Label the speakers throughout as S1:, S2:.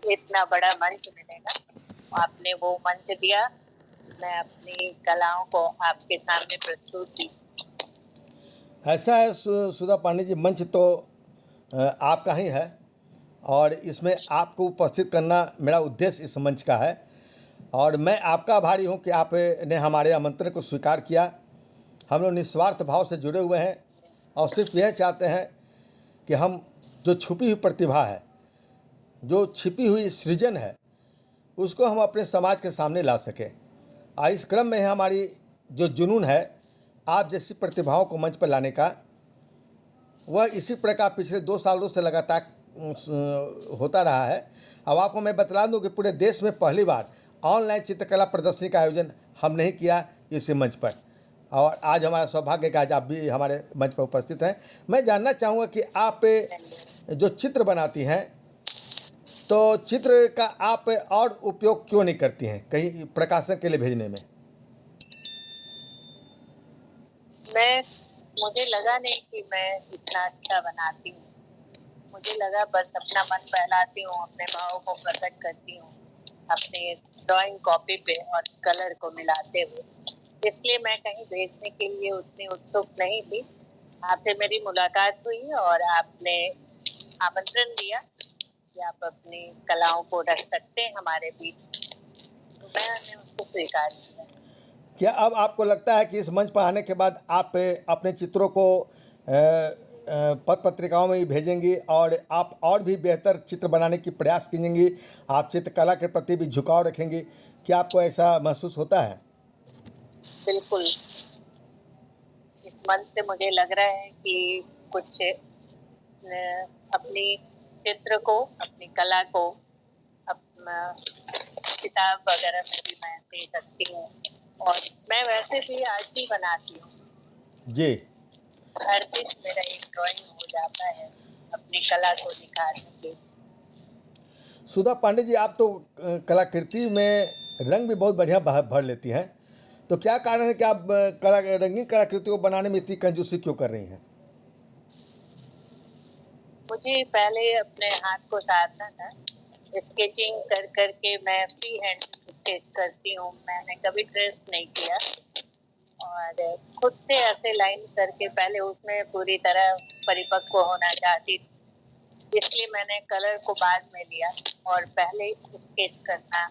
S1: इतना बड़ा मंच मिलेगा। आपने वो मंच दिया, मैं अपनी कलाओं को आपके सामने प्रस्तुत की।
S2: ऐसा है सुधा पांडे जी, मंच तो आपका ही है और इसमें आपको उपस्थित करना मेरा उद्देश्य इस मंच का है। और मैं आपका आभारी हूँ कि आपने हमारे आमंत्रण को स्वीकार किया। हम लोग निस्वार्थ भाव से जुड़े हुए हैं और सिर्फ यह चाहते हैं कि हम जो छुपी हुई प्रतिभा है, जो छिपी हुई सृजन है, उसको हम अपने समाज के सामने ला सकें। इस क्रम में हमारी जो जुनून है आप जैसी प्रतिभाओं को मंच पर लाने का, वह इसी प्रकार पिछले 2 सालों से लगातार होता रहा है। अब आपको मैं बतला दूं कि पूरे देश में पहली बार ऑनलाइन चित्रकला प्रदर्शनी का आयोजन हमने ही किया इसी मंच पर। और आज हमारा सौभाग्य है कि आज आप भी हमारे मंच पर उपस्थित हैं। मैं जानना चाहूँगा कि आप जो चित्र बनाती हैं, तो चित्र का आप और उपयोग क्यों नहीं करती हैं कहीं प्रकाशन के लिए भेजने में?
S1: मुझे लगा नहीं कि मैं इतना अच्छा बनाती हूँ। मुझे लगा बस अपना मन बहलाती हूँ, अपने भाव को प्रकट करती हूँ अपने ड्राइंग कॉपी पे और कलर को मिलाते हुए। इसलिए मैं कहीं भेजने के लिए उतनी उत्सुक नहीं थी। आपसे मेरी मुलाकात हुई और आपने आमंत्रण दिया कि आप अपनी कलाओं को रख सकते हैं हमारे बीच, तो मैंने उसको स्वीकार किया।
S2: क्या अब आपको लगता है कि इस मंच पर आने के बाद आप अपने चित्रों को पत्र पत्रिकाओं में ही भेजेंगी और आप और भी बेहतर चित्र बनाने की प्रयास कीजिएंगी, आप चित्रकला के प्रति भी झुकाव रखेंगी? क्या आपको ऐसा महसूस होता है?
S1: बिल्कुल। इस मंच से मुझे लग रहा है कि कुछ अपनी चित्र को, अपनी कला को अपना किताब वगैरह में भी मैं दे सकती हूँ। और मैं वैसे भी आर्ट भी बनाती हूँ।
S2: जी।
S1: हर दिन मेरा एक ड्राइंग हो जाता है अपनी कला को दिखाने के।
S2: सुधा पांडे जी, आप तो कलाकृति में रंग भी बहुत बढ़िया भर लेती हैं, तो क्या कारण है कि आप रंगीन कलाकृति को बनाने में इतनी कंजूसी क्यों कर रही हैं?
S1: मुझे पहले अपने हाथ को साधना था। स्केचिंग कर करके मैं फ्री हैंड स्केच करती हूँ, मैंने कभी ट्रेस नहीं किया और खुद से ऐसे लाइन करके पहले उसमें पूरी तरह परिपक्व होना चाहती थी। इसलिए मैंने कलर को बाद में लिया और पहले स्केच करना,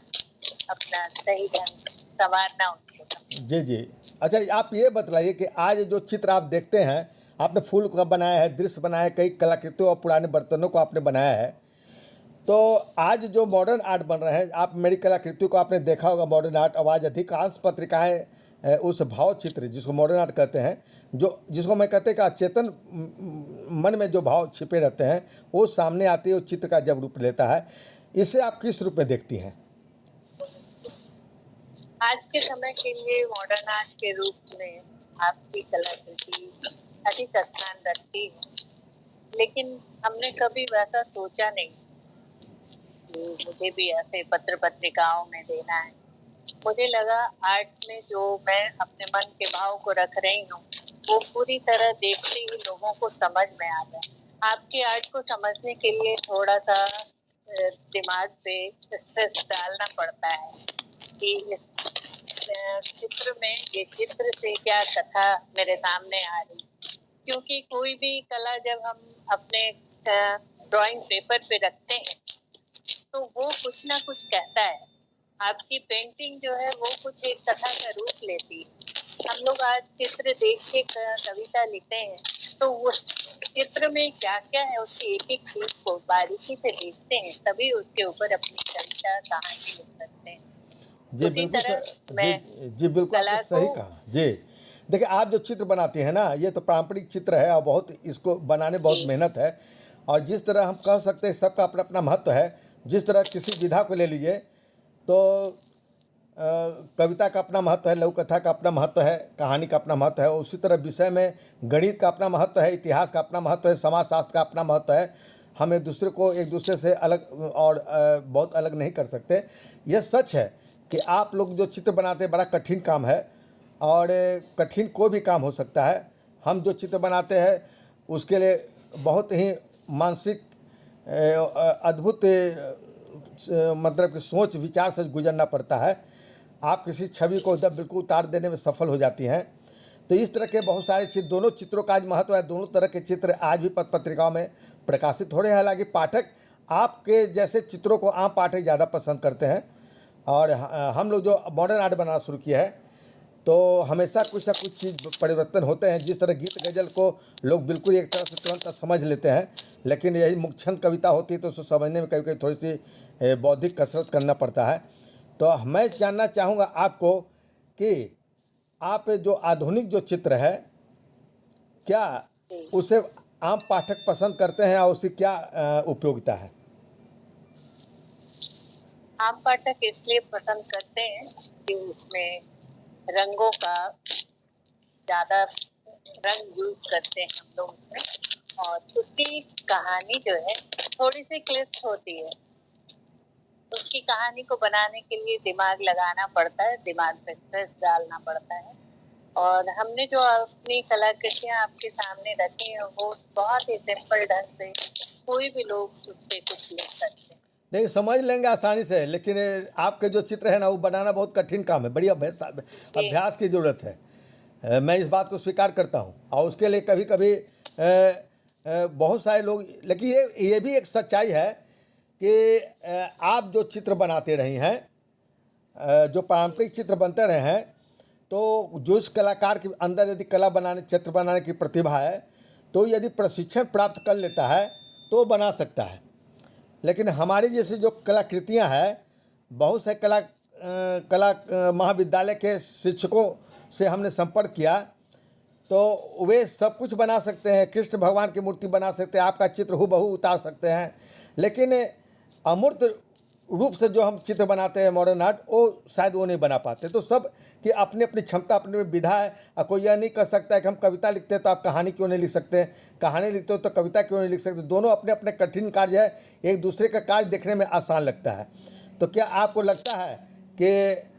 S1: अपना सही ढंग संवारना उसको।
S2: जी जी। अच्छा, आप ये बतलाइए कि आज जो चित्र आप देखते हैं, आपने फूल का बनाया है, दृश्य बनाया है, कई कलाकृतियों और पुराने बर्तनों को आपने बनाया है, तो आज जो मॉडर्न आर्ट बन रहे हैं, आप मेरी कलाकृतियों को आपने देखा होगा मॉडर्न आर्ट। अब आज अधिकांश पत्रिकाएं उस भाव चित्र जिसको मॉडर्न आर्ट कहते हैं, जो जिसको मैं कहते हैं कि अचेतन मन में जो भाव छिपे रहते हैं, वो सामने आते हैं, उस चित्र का जब रूप लेता है। इसे आप किस रूप में देखती हैं?
S1: आज के समय के लिए मॉडर्न आर्ट के रूप में आपकी कलाकृति अधिक स्थान रखती है, लेकिन हमने कभी वैसा सोचा नहीं कि मुझे भी ऐसे पत्र पत्रिकाओं में देना है। मुझे लगा आर्ट में जो मैं अपने मन के भाव को रख रही हूँ, वो पूरी तरह देखते ही लोगों को समझ में आ जाए। आपकी आर्ट को समझने के लिए थोड़ा सा दिमाग पे स्ट्रेस डालना पड़ता है कि इस चित्र में ये चित्र से क्या कथा मेरे सामने आ रही। क्योंकि कोई भी कला जब हम अपने ड्राइंग पेपर पे रखते हैं तो वो कुछ ना कुछ कहता है। आपकी पेंटिंग जो है वो कुछ एक कथा का रूप लेती है। हम लोग आज चित्र देख के कविता लिखते हैं, तो उस चित्र में क्या क्या है उसकी एक एक चीज को बारीकी से देखते हैं, तभी उसके ऊपर अपनी कविता कहानी लिख सकते हैं।
S2: जी
S1: उसी
S2: बिल्कुल
S1: तरह
S2: जी
S1: मैं
S2: जी बिल्कुल, आपने
S1: कला
S2: सही
S1: को
S2: कहा। जी, देखिए आप जो चित्र बनाती हैं ना, ये तो पारंपरिक चित्र है और बहुत इसको बनाने बहुत
S1: जी
S2: मेहनत है। और जिस तरह हम कह सकते हैं सबका अपना अपना महत्व है। जिस तरह किसी विधा को ले लीजिए तो कविता का अपना महत्व है, लघु कथा का अपना महत्व है, कहानी का अपना महत्व है। उसी तरह विषय में गणित का अपना महत्व है, इतिहास का अपना महत्व है, समाजशास्त्र का अपना महत्व है। हम एक दूसरे से अलग और बहुत अलग नहीं कर सकते। यह सच है कि आप लोग जो चित्र बनाते हैं बड़ा कठिन काम है और कठिन कोई भी काम हो सकता है। हम जो चित्र बनाते हैं उसके लिए बहुत ही मानसिक अद्भुत मतलब कि सोच विचार से गुजरना पड़ता है। आप किसी छवि को एकदम बिल्कुल उतार देने में सफल हो जाती हैं। तो इस तरह के बहुत सारे चित्र, दोनों चित्रों का आज महत्व है। दोनों तरह के चित्र आज भी पत्र पत्रिकाओं में प्रकाशित हो रहे हैं। हालांकि पाठक आपके जैसे चित्रों को आम पाठक ज़्यादा पसंद करते हैं। और हम लोग जो मॉडर्न आर्ट बनाना शुरू किया है, तो हमेशा कुछ ना कुछ चीज़ परिवर्तन होते हैं। जिस तरह गीत गज़ल को लोग बिल्कुल एक तरह से तुरंत समझ लेते हैं, लेकिन यही मुखछंद कविता होती है तो उसको समझने में कभी कभी थोड़ी सी बौद्धिक कसरत करना पड़ता है। तो मैं जानना चाहूँगा आपको कि आप जो आधुनिक जो चित्र है, क्या
S1: जी।
S2: उसे आम पाठक पसंद करते हैं और उसकी क्या उपयोगिता है?
S1: आम पाठक इसलिए पसंद करते हैं कि उसमें रंगों का ज्यादा रंग यूज करते हैं हम लोग उसमें, और उसकी कहानी जो है थोड़ी सी क्लिष्ट होती है। उसकी कहानी को बनाने के लिए दिमाग लगाना पड़ता है, दिमाग पे स्ट्रेस डालना पड़ता है। और हमने जो अपनी कलाकृतियां आपके सामने रखी हैं वो बहुत ही सिंपल ढंग से कोई भी लोग उस पे कुछ लिख सकते हैं।
S2: नहीं, समझ लेंगे आसानी से, लेकिन आपके जो चित्र है ना, वो बनाना बहुत कठिन काम है। बड़ी
S1: जी।
S2: अभ्यास की ज़रूरत है। मैं इस बात को स्वीकार करता हूँ। और उसके लिए कभी कभी बहुत सारे लोग, लेकिन ये भी एक सच्चाई है कि आप जो चित्र बनाते रही हैं, जो पारंपरिक चित्र बनते रहे हैं, तो जो इस कलाकार के अंदर यदि कला बनाने, चित्र बनाने की प्रतिभा है, तो यदि प्रशिक्षण प्राप्त कर लेता है तो वो बना सकता है। लेकिन हमारी जैसी जो कलाकृतियाँ हैं, बहुत से महाविद्यालय के शिक्षकों से हमने संपर्क किया, तो वे सब कुछ बना सकते हैं। कृष्ण भगवान की मूर्ति बना सकते हैं, आपका चित्र हूबहू उतार सकते हैं, लेकिन अमूर्त रूप से जो हम चित्र बनाते हैं मॉडर्न आर्ट, वो शायद वो नहीं बना पाते। तो सब की अपनी अपनी क्षमता, अपनी अपनी विधा है। और कोई यह नहीं कर सकता है कि हम कविता लिखते हैं तो आप कहानी क्यों नहीं लिख सकते, कहानी लिखते हो तो कविता क्यों नहीं लिख सकते। दोनों अपने अपने कठिन कार्य है, एक दूसरे का कार्य देखने में आसान लगता है। तो क्या आपको लगता है कि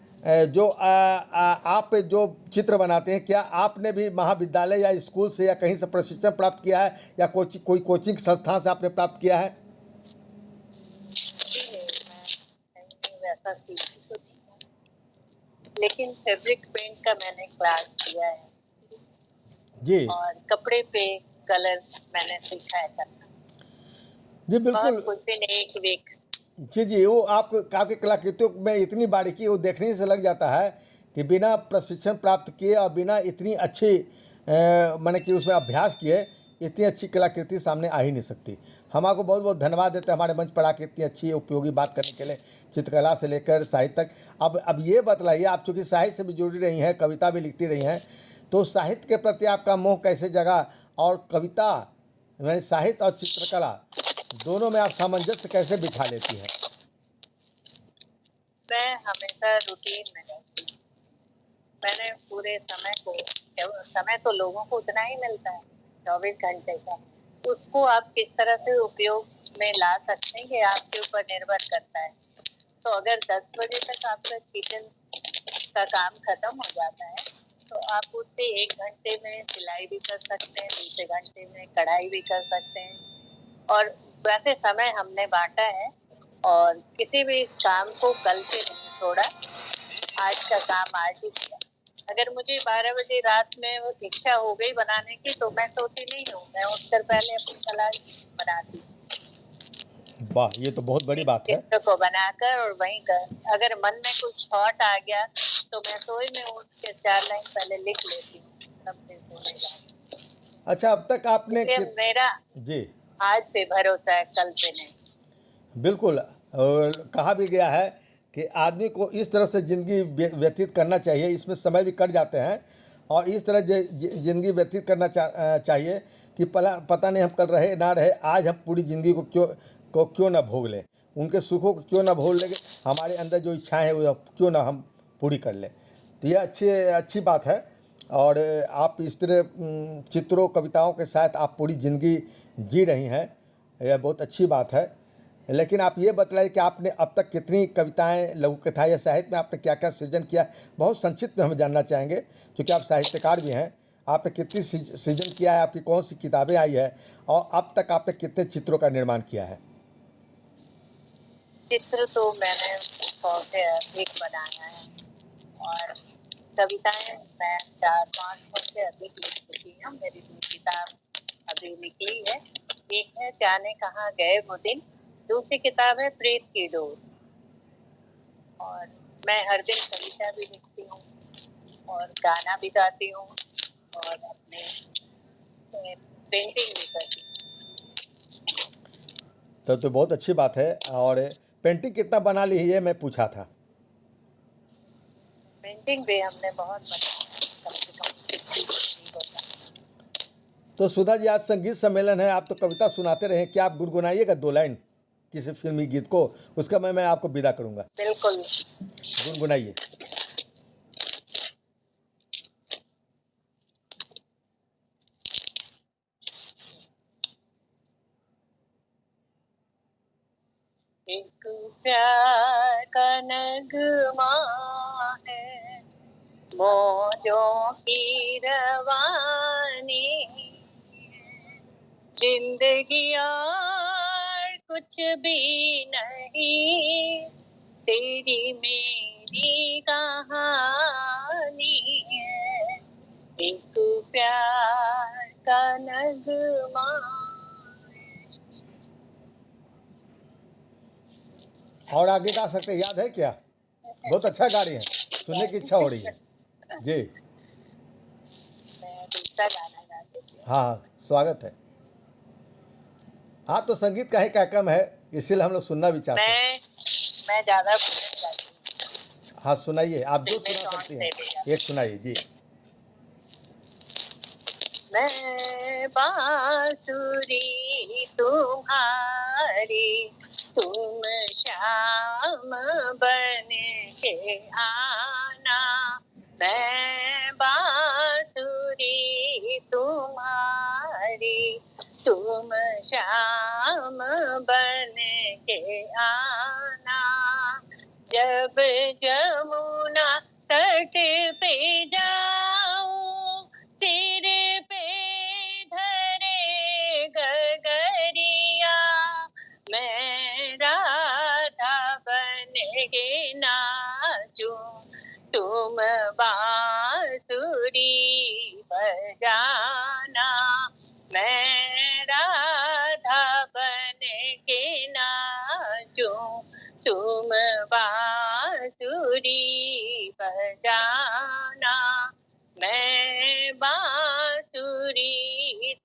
S2: जो आप जो चित्र बनाते हैं, क्या आपने भी महाविद्यालय या स्कूल से या कहीं से प्रशिक्षण प्राप्त किया है, या कोई कोचिंग संस्थान से आपने प्राप्त किया है?
S1: जी नहीं, मैं कहीं वैसा सीखी तो नहीं हूँ, लेकिन फैब्रिक पेंट का मैंने क्लास किया है
S2: जी
S1: और कपड़े पे कलर मैंने सीखा है करना।
S2: जी,
S1: बहुत
S2: बिल्कुल।
S1: कुछ दिन, एक वीक।
S2: जी जी, वो आपकी कलाकृतियों में इतनी बारीकी वो देखने से लग जाता है कि बिना प्रशिक्षण प्राप्त किए और बिना इतनी अच्छी माने कि उसमें अभ्यास किए, इतनी अच्छी कलाकृति सामने आ ही नहीं सकती। हम आपको बहुत बहुत धन्यवाद देते हैं हमारे मंच पर आके इतनी अच्छी उपयोगी बात करने के लिए, चित्रकला से लेकर साहित्य तक। अब ये बतलाइए, आप चूँकि साहित्य से भी जुड़ी रही हैं, कविता भी लिखती रही हैं, तो साहित्य के प्रति आपका मोह कैसे जगा? और कविता यानी साहित्य और चित्रकला दोनों में आप सामंजस्य कैसे बिठा लेती हैं?
S1: मैं हमेशा रूटीन में रहती हूँ। मैंने पूरे समय तो लोगों को उतना ही मिलता है, 24 घंटे का। उसको आप किस तरह से उपयोग में ला सकते हैं ये आपके ऊपर निर्भर करता है। तो अगर 10 बजे तक आपका किचन का काम खत्म हो जाता है, तो आप उससे 1 घंटे में सिलाई भी कर सकते हैं, दूसरे घंटे में कढ़ाई भी कर सकते हैं। और वैसे समय हमने बांटा है और किसी भी काम को कल से नहीं छोड़ा। आज का काम आज ही किया। अगर मुझे 12 बजे रात में वो इच्छा हो गई बनाने की, तो मैं सोती नहीं हूँ, मैं उठकर पहले अपनी कला बनाती हूँ।
S2: वाह, ये तो बहुत बड़ी बात है।
S1: चित्र को बनाकर और वहीं कर, अगर मन में कुछ थॉट आ गया तो मैं सोई में उठ के 4 लाइन पहले लिख लेती हूँ, तब फिर सोने जाती हूँ।
S2: अच्छा, अब तक आपने
S1: इसलिए मेरा
S2: जी
S1: आज पे भरोसा है, कल पे नहीं।
S2: बिल्कुल। और कहा भी गया है कि आदमी को इस तरह से ज़िंदगी व्यतीत करना चाहिए, इसमें समय भी कट जाते हैं, और इस तरह ज़िंदगी व्यतीत करना चाहिए कि पता नहीं हम कल रहे ना रहे, आज हम पूरी ज़िंदगी को क्यों ना भोग लें, उनके सुखों को क्यों ना भोग लें, हमारे अंदर जो इच्छाएं हैं वो क्यों ना हम पूरी कर लें। तो यह अच्छी बात है। और आप इस तरह चित्रों कविताओं के साथ आप पूरी ज़िंदगी जी रही हैं, यह बहुत अच्छी बात है। लेकिन आप ये बतलाइए कि आपने अब तक कितनी कविताएं, लघु कथा या साहित्य में आपने क्या क्या सृजन किया? बहुत संक्षिप्त में हम जानना चाहेंगे, क्योंकि आप साहित्यकार भी हैं। आपने कितनी सृजन किया है, आपकी कौन सी किताबें आई है, और अब तक आपने कितने चित्रों का निर्माण किया है?
S1: चित्र तो मैंने 100 से अधिक बनाया है और कविताएं मैं 400-500 से अधिक लिख चुकी हूँ। मेरी 2 किताब अभी निकली है। एक है जाने कहाँ गए वो दिन, दूसरी किताब है प्रीत की डोर। और मैं हर दिन कविता भी लिखती हूँ और गाना भी गाती हूँ और अपने पेंटिंग भी करती हूँ।
S2: तो बहुत अच्छी बात है। और पेंटिंग कितना बना ली है ये मैं पूछा था।
S1: पेंटिंग भी हमने बहुत बनाई, कम से कम 50 होता।
S2: तो सुधा जी, आज संगीत सम्मेलन है, आप तो कविता सुनाते रहे, क्या आप गुनगुनाइएगा 2 लाइन किसी फिल्मी गीत को, उसका मैं आपको विदा करूंगा।
S1: बिल्कुल।
S2: गुनगुनाइए।
S1: एक प्यार का नगमा है, मौजों की रवानी, जिंदगी और कुछ भी नहीं, तेरी मेरी कहानी है। एक प्यार का नगमा।
S2: और आगे गा सकते हैं, याद है क्या? बहुत अच्छा गा रही हैं, सुनने की इच्छा हो रही है जी।
S1: मैं दूसरा गाना गा देती हूँ।
S2: हाँ, स्वागत है। हाँ, तो संगीत का ही कार्यक्रम है, इसीलिए हम लोग सुनना भी चाहते हैं।
S1: मैं ज्यादा भजन गाती हूँ।
S2: हाँ, सुनाइए, आप जो
S1: फिल्मी
S2: सुना
S1: सॉन्ग
S2: सकती
S1: से
S2: हैं,
S1: भी गाती
S2: एक सुनाइए जी।
S1: हूँ। मैं बांसुरी तुम्हारी, तुम श्याम बन के आना। मैं बांसुरी तुम्हारी, तुम श्याम बन के आना। जब जमुना तट पे जाऊं, सिर पे धरे गगरिया, मैं राधा बन के नाचूं, तुम बांसुरी बजाना। मैं राधा बन के नाचूं, तुम बांसुरी बजाना। मैं बांसुरी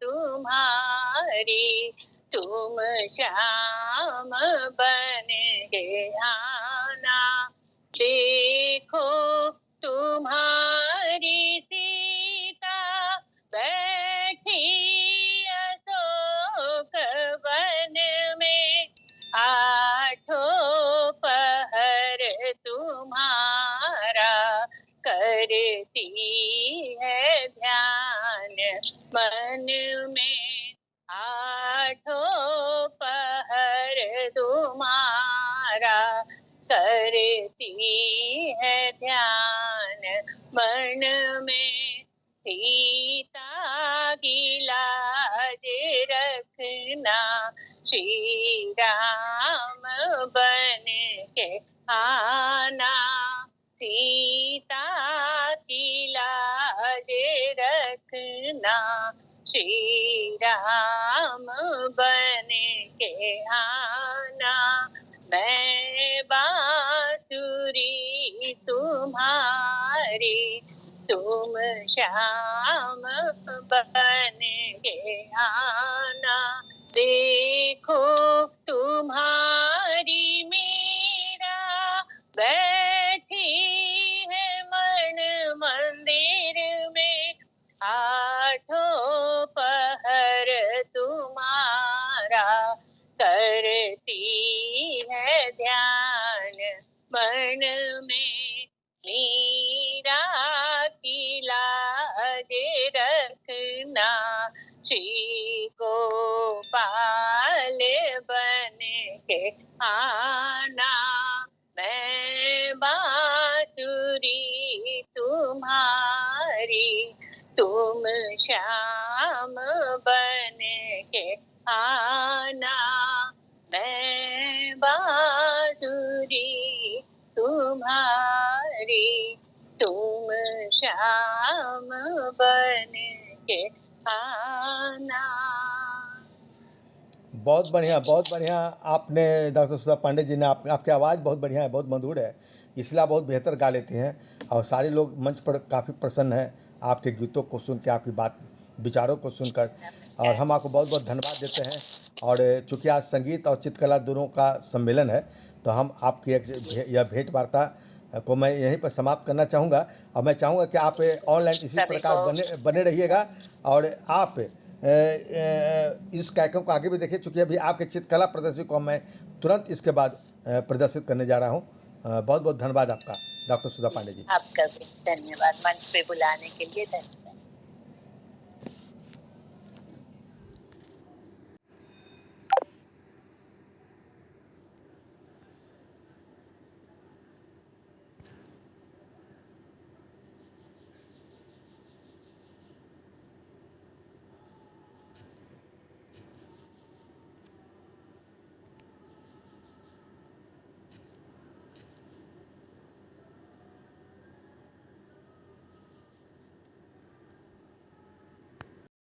S1: तुम्हारी, तुम श्याम बन के आना। देखो तुम्हारी सीता बैठी अशोक वन में, आठों पहर तुम्हारा करती है ध्यान मन में। आठों पहर तुम्हारा करती है ध्यान मन में। सीता की लाज रखना, श्री राम बन के आना। सीता की लाज रखना, श्री राम बन के आना। मैं बांसुरी तुम्हारी, तुम श्याम बन के आना। देखो तुम्हारी मीरा बैठी है मन मंदिर में, आठों पहर तुम्हारा करती है ध्यान मन में। मीरा की लाज रखना, श्री गोपाल बन के आना। मैं बांसुरी तुम्हारी, तुम श्याम बन के आना। मैं बांसुरी श्याम बन के आना।
S2: बहुत बढ़िया, बहुत बढ़िया। आपने डॉक्टर सुधा पांडे जी ने आपकी आवाज़ बहुत बढ़िया है, बहुत मधुर है, इसलिए आप बहुत बेहतर गा लेते हैं और सारे लोग मंच पर काफ़ी प्रसन्न हैं आपके गीतों को सुन के, आपकी बात विचारों को सुनकर, और हम आपको बहुत बहुत धन्यवाद देते हैं। और चूँकि आज संगीत और चित्रकला दोनों का सम्मेलन है, तो हम आपकी यह भेंट वार्ता को मैं यहीं पर समाप्त करना चाहूँगा। और मैं चाहूँगा कि आप ऑनलाइन इसी
S1: सभी
S2: प्रकार
S1: को
S2: बने रहिएगा और आप इस कार्यक्रम को आगे भी देखिए, चूँकि अभी आपके चित्रकला प्रदर्शनी को मैं तुरंत इसके बाद प्रदर्शित करने जा रहा हूँ। बहुत बहुत धन्यवाद आपका डॉक्टर सुधा पांडे जी।
S1: आपका भी धन्यवाद मंच पे बुलाने के लिए। धन्यवाद।